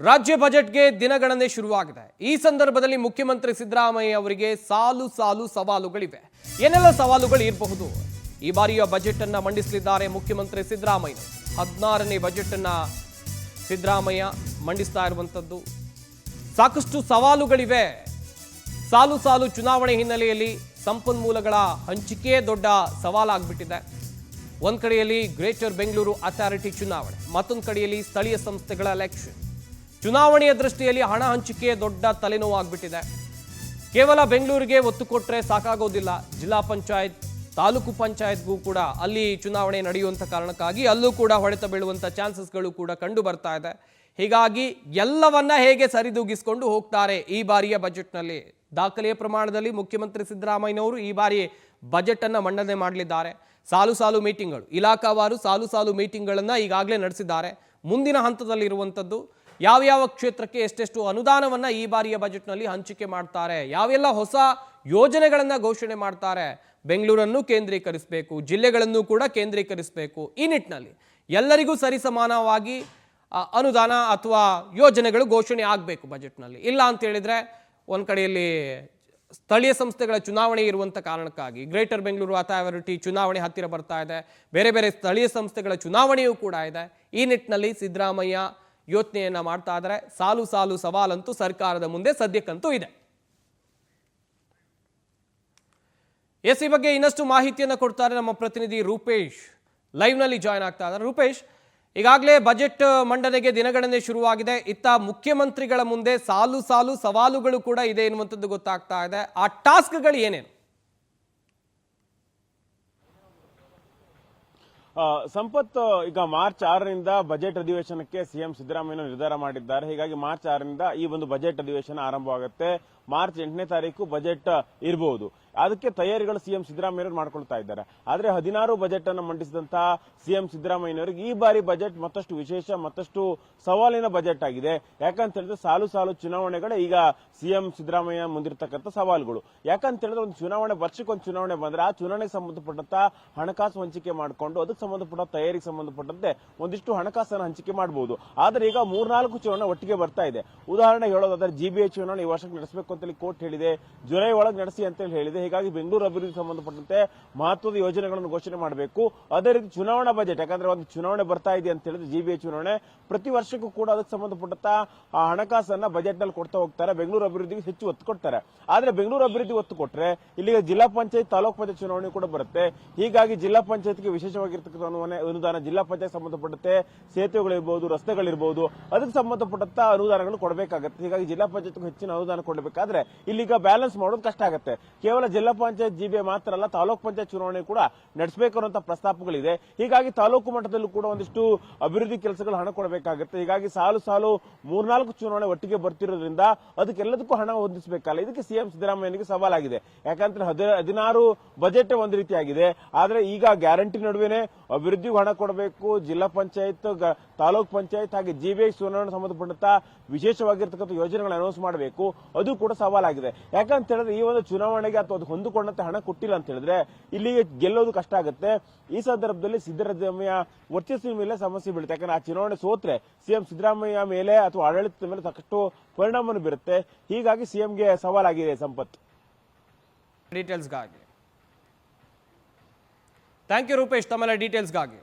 ರಾಜ್ಯ ಬಜೆಟ್ಗೆ ದಿನಗಣನೆ ಶುರುವಾಗಿದೆ. ಈ ಸಂದರ್ಭದಲ್ಲಿ ಮುಖ್ಯಮಂತ್ರಿ ಸಿದ್ದರಾಮಯ್ಯ ಅವರಿಗೆ ಸಾಲು ಸಾಲು ಸವಾಲುಗಳಿವೆ. ಏನೆಲ್ಲ ಸವಾಲುಗಳು ಇರಬಹುದು? ಈ ಬಾರಿಯ ಬಜೆಟ್ ಅನ್ನು ಮಂಡಿಸಲಿದ್ದಾರೆ ಮುಖ್ಯಮಂತ್ರಿ ಸಿದ್ದರಾಮಯ್ಯ. 16ನೇ ಬಜೆಟ್ ಅನ್ನು ಸಿದ್ದರಾಮಯ್ಯ ಮಂಡಿಸ್ತಾ ಇರುವಂತದ್ದು. ಸಾಕಷ್ಟು ಸವಾಲುಗಳಿವೆ. ಸಾಲು ಸಾಲು ಚುನಾವಣೆ ಹಿನ್ನೆಲೆಯಲ್ಲಿ ಸಂಪನ್ಮೂಲಗಳ ಹಂಚಿಕೆ ದೊಡ್ಡ ಸವಾಲಾಗ್ಬಿಟ್ಟಿದೆ. ಒಂದ್ ಕಡೆಯಲ್ಲಿ ಗ್ರೇಟರ್ ಬೆಂಗಳೂರು ಅಥಾರಿಟಿ ಚುನಾವಣೆ, ಮತ್ತೊಂದು ಕಡೆಯಲ್ಲಿ ಸ್ಥಳೀಯ ಸಂಸ್ಥೆಗಳ ಎಲೆಕ್ಷನ್. ಚುನಾವಣೆಯ ದೃಷ್ಟಿಯಲ್ಲಿ ಹಣ ಹಂಚಿಕೆ ದೊಡ್ಡ ತಲೆನೋವಾಗ್ಬಿಟ್ಟಿದೆ. ಕೇವಲ ಬೆಂಗಳೂರಿಗೆ ಒತ್ತು ಕೊಟ್ಟರೆ ಸಾಕಾಗೋದಿಲ್ಲ. ಜಿಲ್ಲಾ ಪಂಚಾಯತ್, ತಾಲೂಕು ಪಂಚಾಯತ್ಗೂ ಕೂಡ ಅಲ್ಲಿ ಚುನಾವಣೆ ನಡೆಯುವಂಥ ಕಾರಣಕ್ಕಾಗಿ ಅಲ್ಲೂ ಕೂಡ ಹೊಡೆತ ಬೀಳುವಂಥ ಚಾನ್ಸಸ್ಗಳು ಕೂಡ ಕಂಡು ಬರ್ತಾ ಇದೆ. ಹೀಗಾಗಿ ಎಲ್ಲವನ್ನ ಹೇಗೆ ಸರಿದೂಗಿಸಿಕೊಂಡು ಹೋಗ್ತಾರೆ ಈ ಬಾರಿಯ ಬಜೆಟ್ನಲ್ಲಿ? ದಾಖಲೆಯ ಪ್ರಮಾಣದಲ್ಲಿ ಮುಖ್ಯಮಂತ್ರಿ ಸಿದ್ದರಾಮಯ್ಯನವರು ಈ ಬಾರಿ ಬಜೆಟ್ ಅನ್ನು ಮಂಡನೆ ಮಾಡಲಿದ್ದಾರೆ. ಸಾಲು ಸಾಲು ಮೀಟಿಂಗ್ಗಳು, ಇಲಾಖಾವಾರು ಸಾಲು ಸಾಲು ಮೀಟಿಂಗ್ಗಳನ್ನು ಈಗಾಗಲೇ ನಡೆಸಿದ್ದಾರೆ. ಮುಂದಿನ ಹಂತದಲ್ಲಿರುವಂಥದ್ದು ಯಾವ್ಯಾವ ಕ್ಷೇತ್ರಕ್ಕೆ ಎಷ್ಟೆಷ್ಟು ಅನುದಾನವನ್ನು ಈ ಬಾರಿಯ ಬಜೆಟ್ನಲ್ಲಿ ಹಂಚಿಕೆ ಮಾಡ್ತಾರೆ, ಯಾವೆಲ್ಲ ಹೊಸ ಯೋಜನೆಗಳನ್ನು ಘೋಷಣೆ ಮಾಡ್ತಾರೆ, ಬೆಂಗಳೂರನ್ನು ಕೇಂದ್ರೀಕರಿಸಬೇಕು, ಜಿಲ್ಲೆಗಳನ್ನು ಕೂಡ ಕೇಂದ್ರೀಕರಿಸಬೇಕು. ಈ ನಿಟ್ಟಿನಲ್ಲಿ ಎಲ್ಲರಿಗೂ ಸರಿಸಮಾನವಾಗಿ ಅನುದಾನ ಅಥವಾ ಯೋಜನೆಗಳು ಘೋಷಣೆ ಆಗಬೇಕು ಬಜೆಟ್ನಲ್ಲಿ. ಇಲ್ಲ ಅಂತ ಹೇಳಿದ್ರೆ ಒಂದು ಕಡೆಯಲ್ಲಿ ಸ್ಥಳೀಯ ಸಂಸ್ಥೆಗಳ ಚುನಾವಣೆ ಇರುವಂಥ ಕಾರಣಕ್ಕಾಗಿ ಗ್ರೇಟರ್ ಬೆಂಗಳೂರು ಅಥಾರಿಟಿ ಚುನಾವಣೆ ಹತ್ತಿರ ಬರ್ತಾ ಇದೆ. ಬೇರೆ ಬೇರೆ ಸ್ಥಳೀಯ ಸಂಸ್ಥೆಗಳ ಚುನಾವಣೆಯೂ ಕೂಡ ಇದೆ. ಈ ನಿಟ್ಟಿನಲ್ಲಿ ಸಿದ್ದರಾಮಯ್ಯ ಯೋಚನೆಯನ್ನ ಮಾಡ್ತಾ ಇದ್ದಾರೆ. ಸಾಲು ಸಾಲು ಸವಾಲಂತೂ ಸರ್ಕಾರದ ಮುಂದೆ ಸದ್ಯಕ್ಕಂತೂ ಇದೆ. ಈ ಬಗ್ಗೆ ಇನ್ನಷ್ಟು ಮಾಹಿತಿಯನ್ನು ಕೊಡ್ತಾರೆ ನಮ್ಮ ಪ್ರತಿನಿಧಿ ರೂಪೇಶ್. ಲೈವ್ನಲ್ಲಿ ಜಾಯ್ನ್ ಆಗ್ತಾ ಇದ್ದಾರೆ. ರೂಪೇಶ್, ಈಗಾಗಲೇ ಬಜೆಟ್ ಮಂಡನೆಗೆ ದಿನಗಣನೆ ಶುರುವಾಗಿದೆ. ಇತ್ತ ಮುಖ್ಯಮಂತ್ರಿಗಳ ಮುಂದೆ ಸಾಲು ಸಾಲು ಸವಾಲುಗಳು ಕೂಡ ಇದೆ ಎನ್ನುವಂಥದ್ದು ಗೊತ್ತಾಗ್ತಾ ಇದೆ. ಆ ಟಾಸ್ಕ್ಗಳು ಏನೇನು? ಸಂಪತ್, ಈಗ ಮಾರ್ಚ್ 6ರಿಂದ ಬಜೆಟ್ ಅಧಿವೇಶನಕ್ಕೆ ಸಿಎಂ ಸಿದ್ದರಾಮಯ್ಯ ನಿರ್ಧಾರ ಮಾಡಿದ್ದಾರೆ. ಹೀಗಾಗಿ ಮಾರ್ಚ್ 6ರಿಂದ ಈ ಒಂದು ಬಜೆಟ್ ಅಧಿವೇಶನ ಆರಂಭವಾಗುತ್ತೆ. ಮಾರ್ಚ್ 8ನೇ ತಾರೀಕು ಬಜೆಟ್ ಇರಬಹುದು. ಅದಕ್ಕೆ ತಯಾರಿಗಳು ಸಿಎಂ ಸಿದ್ದರಾಮಯ್ಯವರು ಮಾಡ್ಕೊಳ್ತಾ ಇದ್ದಾರೆ. ಆದ್ರೆ 16 ಬಜೆಟ್ ಅನ್ನು ಮಂಡಿಸಿದಂತಹ ಸಿಎಂ ಸಿದ್ದರಾಮಯ್ಯನವರಿಗೆ ಈ ಬಾರಿ ಬಜೆಟ್ ಮತ್ತಷ್ಟು ವಿಶೇಷ, ಮತ್ತಷ್ಟು ಸವಾಲಿನ ಬಜೆಟ್ ಆಗಿದೆ. ಯಾಕಂತ ಹೇಳಿದ್ರೆ ಸಾಲು ಸಾಲು ಚುನಾವಣೆಗಳೇ ಈಗ ಸಿಎಂ ಸಿದ್ದರಾಮಯ್ಯ ಮುಂದಿರ್ತಕ್ಕಂಥ ಸವಾಲುಗಳು. ಯಾಕಂತ ಹೇಳಿದ್ರೆ ಒಂದು ಚುನಾವಣೆ, ವರ್ಷಕ್ಕೊಂದು ಚುನಾವಣೆ ಬಂದ್ರೆ ಆ ಚುನಾವಣೆಗೆ ಸಂಬಂಧಪಟ್ಟಂತ ಹಣಕಾಸು ಹಂಚಿಕೆ ಮಾಡಿಕೊಂಡು ಅದಕ್ಕೆ ಸಂಬಂಧಪಟ್ಟ ತಯಾರಿಗೆ ಸಂಬಂಧಪಟ್ಟಂತೆ ಒಂದಿಷ್ಟು ಹಣಕಾಸನ್ನು ಹಂಚಿಕೆ ಮಾಡಬಹುದು. ಆದ್ರೆ ಈಗ 3-4 ಚುನಾವಣೆ ಒಟ್ಟಿಗೆ ಬರ್ತಾ ಇದೆ. ಉದಾಹರಣೆ ಹೇಳೋದಾದ್ರೆ ಜಿಬಿಎ ಚುನಾವಣೆ ಈ ವರ್ಷಕ್ಕೆ ನಡೆಸಬೇಕು ಅಂತ ಕೋರ್ಟ್ ಹೇಳಿದೆ, ಜುಲೈ ಒಳಗೆ ನಡೆಸಿ ಅಂತ ಹೇಳಿದೆ. ಹೀಗಾಗಿ ಬೆಂಗಳೂರು ಅಭಿವೃದ್ಧಿ ಸಂಬಂಧಪಟ್ಟಂತೆ ಮಹತ್ವದ ಯೋಜನೆಗಳನ್ನು ಘೋಷಣೆ ಮಾಡಬೇಕು. ಅದೇ ರೀತಿ ಚುನಾವಣಾ ಬಜೆಟ್, ಯಾಕಂದ್ರೆ ಒಂದು ಚುನಾವಣೆ ಬರ್ತಾ ಇದೆ ಅಂತ ಹೇಳಿದ್ರೆ ಜಿಬಿಎ ಚುನಾವಣೆ, ಪ್ರತಿ ವರ್ಷಕ್ಕೂ ಕೂಡ ಅದಕ್ಕೆ ಸಂಬಂಧಪಟ್ಟಂತ ಹಣಕಾಸನ್ನ ಬಜೆಟ್ ನಲ್ಲಿ ಕೊಡ್ತಾ ಹೋಗ್ತಾರೆ. ಬೆಂಗಳೂರು ಅಭಿವೃದ್ಧಿಗೆ ಹೆಚ್ಚು ಒತ್ತು ಕೊಡ್ತಾರೆ. ಆದ್ರೆ ಬೆಂಗಳೂರು ಅಭಿವೃದ್ಧಿ ಒತ್ತು ಕೊಟ್ಟರೆ ಇಲ್ಲಿಗೆ ಜಿಲ್ಲಾ ಪಂಚಾಯತ್, ತಾಲೂಕು ಪಂಚಾಯತ್ ಚುನಾವಣೆ ಕೂಡ ಬರುತ್ತೆ. ಹೀಗಾಗಿ ಜಿಲ್ಲಾ ಪಂಚಾಯತ್ಗೆ ವಿಶೇಷವಾಗಿರ್ತಕ್ಕಂಥ ಅನುದಾನ, ಜಿಲ್ಲಾ ಪಂಚಾಯತ್ ಸಂಬಂಧಪಟ್ಟಂತೆ ಸೇತುವೆಗಳಿರ್ಬಹುದು, ರಸ್ತೆಗಳಿರ್ಬಹುದು, ಅದಕ್ಕೆ ಸಂಬಂಧಪಟ್ಟಂತ ಅನುದಾನಗಳು ಕೊಡಬೇಕಾಗುತ್ತೆ. ಹೀಗಾಗಿ ಜಿಲ್ಲಾ ಪಂಚಾಯತ್ ಹೆಚ್ಚಿನ ಅನುದಾನ ಕೊಡಬೇಕಾದ್ರೆ ಇಲ್ಲಿಗ ಬ್ಯಾಲೆನ್ಸ್ ಮಾಡೋದು ಕಷ್ಟ ಆಗುತ್ತೆ. ಕೇವಲ ಜಿಲ್ಲಾ ಪಂಚಾಯತ್ ಜಿಬಿಎ ಮಾತ್ರ ಅಲ್ಲ, ತಾಲೂಕು ಪಂಚಾಯತ್ ಚುನಾವಣೆ ಕೂಡ ನಡೆಸಬೇಕು ಅನ್ನುವಂತ ಪ್ರಸ್ತಾಪಗಳಿದೆ. ಹೀಗಾಗಿ ತಾಲೂಕು ಮಟ್ಟದಲ್ಲೂ ಕೂಡ ಒಂದಿಷ್ಟು ಅಭಿವೃದ್ಧಿ ಕೆಲಸಗಳು ಹಣ ಕೊಡಬೇಕಾಗುತ್ತೆ. ಹೀಗಾಗಿ ಸಾಲು ಸಾಲು 3-4 ಚುನಾವಣೆ ಒಟ್ಟಿಗೆ ಬರ್ತಿರೋದ್ರಿಂದ ಅದಕ್ಕೆಲ್ಲದಕ್ಕೂ ಹಣ ಹೊಂದಿಸಬೇಕಲ್ಲ. ಇದಕ್ಕೆ ಸಿಎಂ ಸಿದ್ದರಾಮಯ್ಯನಿಗೆ ಸವಾಲಾಗಿದೆ. ಯಾಕಂದ್ರೆ 16 ಬಜೆಟ್ ಒಂದು ರೀತಿಯಾಗಿದೆ. ಆದ್ರೆ ಈಗ ಗ್ಯಾರಂಟಿ ನಡುವೆನೆ ಅಭಿವೃದ್ಧಿಗೂ ಹಣ ಕೊಡಬೇಕು, ಜಿಲ್ಲಾ ಪಂಚಾಯತ್, ತಾಲೂಕು ಪಂಚಾಯತ್ ಹಾಗೆ ಜಿಬಿಎ ಚುನಾವಣೆ ಸಂಬಂಧಪಟ್ಟಂತ ವಿಶೇಷವಾಗಿರ್ತಕ್ಕಂಥ ಯೋಜನೆಗಳನ್ನು ಅನೌನ್ಸ್ ಮಾಡಬೇಕು. ಅದು ಕೂಡ ಸವಾಲಾಗಿದೆ. ಯಾಕಂತ ಹೇಳಿದ್ರೆ ಈ ಒಂದು ಚುನಾವಣೆಗೆ ಅಥವಾ ಅದು ಹೊಂದಿಕೊಂಡಂತೆ ಹಣ ಕೊಟ್ಟಿಲ್ಲ ಅಂತ ಹೇಳಿದ್ರೆ ಇಲ್ಲಿಗೆ ಗೆಲ್ಲೋದು ಕಷ್ಟ ಆಗುತ್ತೆ. ಈ ಸಂದರ್ಭದಲ್ಲಿ ಸಿದ್ದರಾಮಯ್ಯ ವರ್ಚಸ್ಸಿನ ಮೇಲೆ ಸಮಸ್ಯೆ ಬೀಳುತ್ತೆ. ಯಾಕಂದ್ರೆ ಆ ಚುನಾವಣೆ ಸೋತ್ರೆ ಸಿಎಂ ಸಿದ್ದರಾಮಯ್ಯ ಮೇಲೆ ಅಥವಾ ಆಡಳಿತದ ಮೇಲೆ ಸಾಕಷ್ಟು ಪರಿಣಾಮ ಬೀರುತ್ತೆ. ಹೀಗಾಗಿ ಸಿಎಂಗೆ ಸವಾಲಾಗಿದೆ. ಸಂಪತ್, ಡೀಟೇಲ್ಸ್ಗಾಗಿ ಥ್ಯಾಂಕ್ ಯು ರೂಪೇಶ್, ತಮ್ಮೆಲ್ಲ ಡೀಟೇಲ್ಸ್ಗಾಗಿ.